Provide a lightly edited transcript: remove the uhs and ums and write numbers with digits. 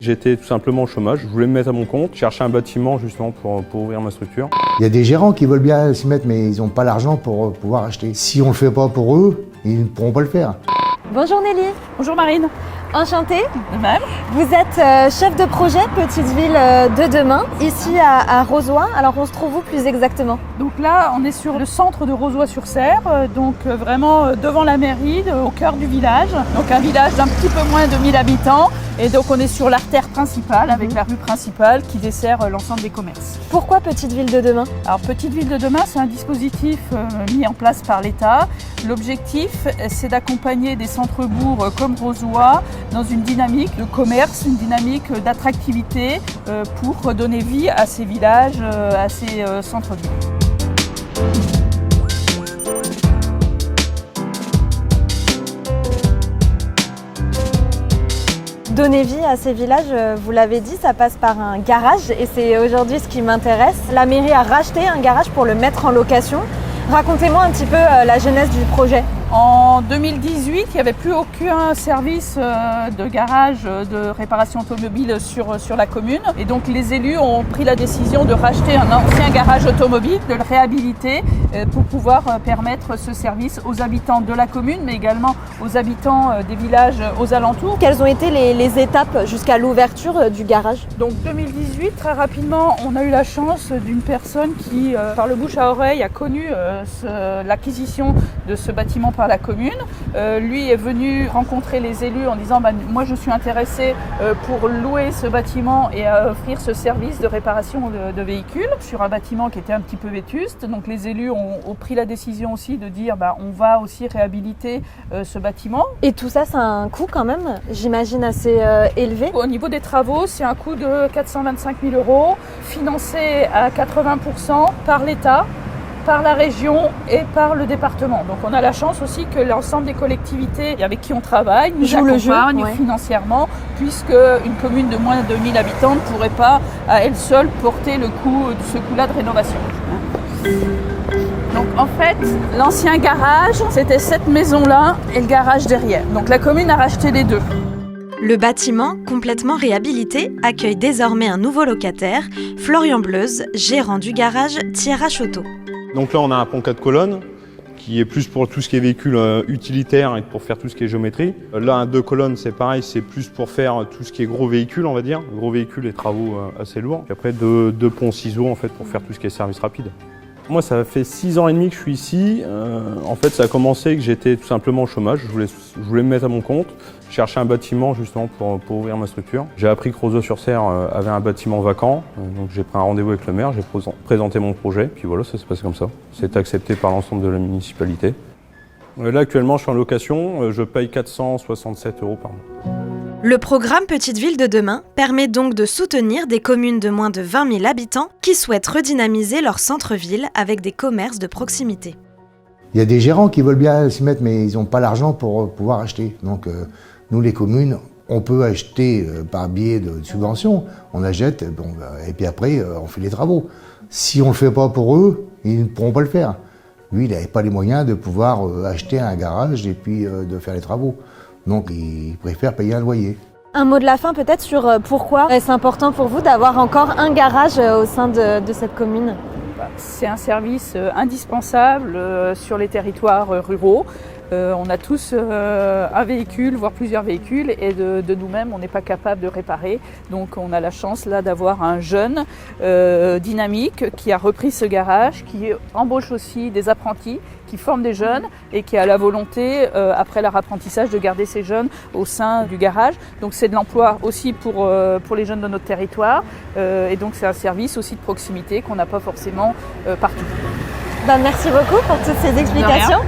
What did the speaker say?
J'étais tout simplement au chômage, je voulais me mettre à mon compte, chercher un bâtiment justement pour ouvrir ma structure. Il y a des gérants qui veulent bien s'y mettre, mais ils n'ont pas l'argent pour pouvoir acheter. Si on ne le fait pas pour eux, ils ne pourront pas le faire. Bonjour Nelly. Bonjour Marine. Enchantée. De même. Vous êtes chef de projet Petite Ville de demain, ici à Rozoy. Alors on se trouve où plus exactement? Donc là, on est sur le centre de Rozoy-sur-Serre, donc vraiment devant la mairie, au cœur du village. Donc un village d'un petit peu moins de 1000 habitants. Et donc on est sur l'artère principale, avec la rue principale qui dessert l'ensemble des commerces. Pourquoi Petite Ville de demain? Alors Petite Ville de demain, c'est un dispositif mis en place par l'État. L'objectif, c'est d'accompagner des centres-bourgs comme Rozoy dans une dynamique de commerce, une dynamique d'attractivité pour donner vie à ces villages, à ces centres-villes. Donner vie à ces villages, vous l'avez dit, ça passe par un garage et c'est aujourd'hui ce qui m'intéresse. La mairie a racheté un garage pour le mettre en location. Racontez-moi un petit peu la genèse du projet. En 2018, il n'y avait plus aucun service de garage de réparation automobile sur la commune. Et donc les élus ont pris la décision de racheter un ancien garage automobile, de le réhabiliter pour pouvoir permettre ce service aux habitants de la commune, mais également aux habitants des villages aux alentours. Quelles ont été les étapes jusqu'à l'ouverture du garage? Donc 2018, très rapidement, on a eu la chance d'une personne qui, par le bouche à oreille, a connu l'acquisition de ce bâtiment par la commune. Lui est venu rencontrer les élus en disant moi je suis intéressé pour louer ce bâtiment et à offrir ce service de réparation de véhicules sur un bâtiment qui était un petit peu vétuste. Donc les élus ont pris la décision aussi de dire on va aussi réhabiliter ce bâtiment. Et tout ça, ça a un coût quand même, j'imagine assez élevé. Au niveau des travaux, c'est un coût de 425 000 €, financé à 80% par l'État, par la région et par le département. Donc on a la chance aussi que l'ensemble des collectivités avec qui on travaille nous accompagnent financièrement, puisque une commune de moins de 1000 habitants ne pourrait pas à elle seule porter le coût de ce coût-là de rénovation. Donc en fait, l'ancien garage, c'était cette maison-là et le garage derrière. Donc la commune a racheté les deux. Le bâtiment, complètement réhabilité, accueille désormais un nouveau locataire, Florian Bleuze, gérant du garage Thiérache Auto. Donc là on a un pont 4 colonnes qui est plus pour tout ce qui est véhicule utilitaire et pour faire tout ce qui est géométrie. Là un 2 colonnes c'est pareil, c'est plus pour faire tout ce qui est gros véhicule on va dire, gros véhicules et travaux assez lourds. Et après deux ponts ciseaux en fait pour faire tout ce qui est service rapide. Moi ça fait 6 ans et demi que je suis ici. En fait ça a commencé que j'étais tout simplement au chômage, je voulais me mettre à mon compte, chercher un bâtiment justement pour ouvrir ma structure. J'ai appris que Rozoy-sur-Serre avait un bâtiment vacant, donc j'ai pris un rendez-vous avec le maire, j'ai présenté mon projet, puis voilà, ça s'est passé comme ça. C'est accepté par l'ensemble de la municipalité. Là actuellement je suis en location, je paye 467 € par mois. Le programme Petite Ville de demain permet donc de soutenir des communes de moins de 20 000 habitants qui souhaitent redynamiser leur centre-ville avec des commerces de proximité. Il y a des gérants qui veulent bien s'y mettre, mais ils n'ont pas l'argent pour pouvoir acheter. Donc nous, les communes, on peut acheter par biais de subventions. On achète, et puis après, on fait les travaux. Si on ne le fait pas pour eux, ils ne pourront pas le faire. Lui, il n'avait pas les moyens de pouvoir acheter un garage et puis de faire les travaux. Donc il préfère payer un loyer. Un mot de la fin peut-être sur pourquoi est-ce important pour vous d'avoir encore un garage au sein de cette commune? C'est un service indispensable sur les territoires ruraux. On a tous un véhicule, voire plusieurs véhicules, et de nous-mêmes, on n'est pas capable de réparer. Donc on a la chance là d'avoir un jeune dynamique qui a repris ce garage, qui embauche aussi des apprentis, qui forme des jeunes et qui a la volonté, après leur apprentissage, de garder ces jeunes au sein du garage. Donc c'est de l'emploi aussi pour les jeunes de notre territoire. Et donc c'est un service aussi de proximité qu'on n'a pas forcément partout. Merci beaucoup pour toutes ces explications.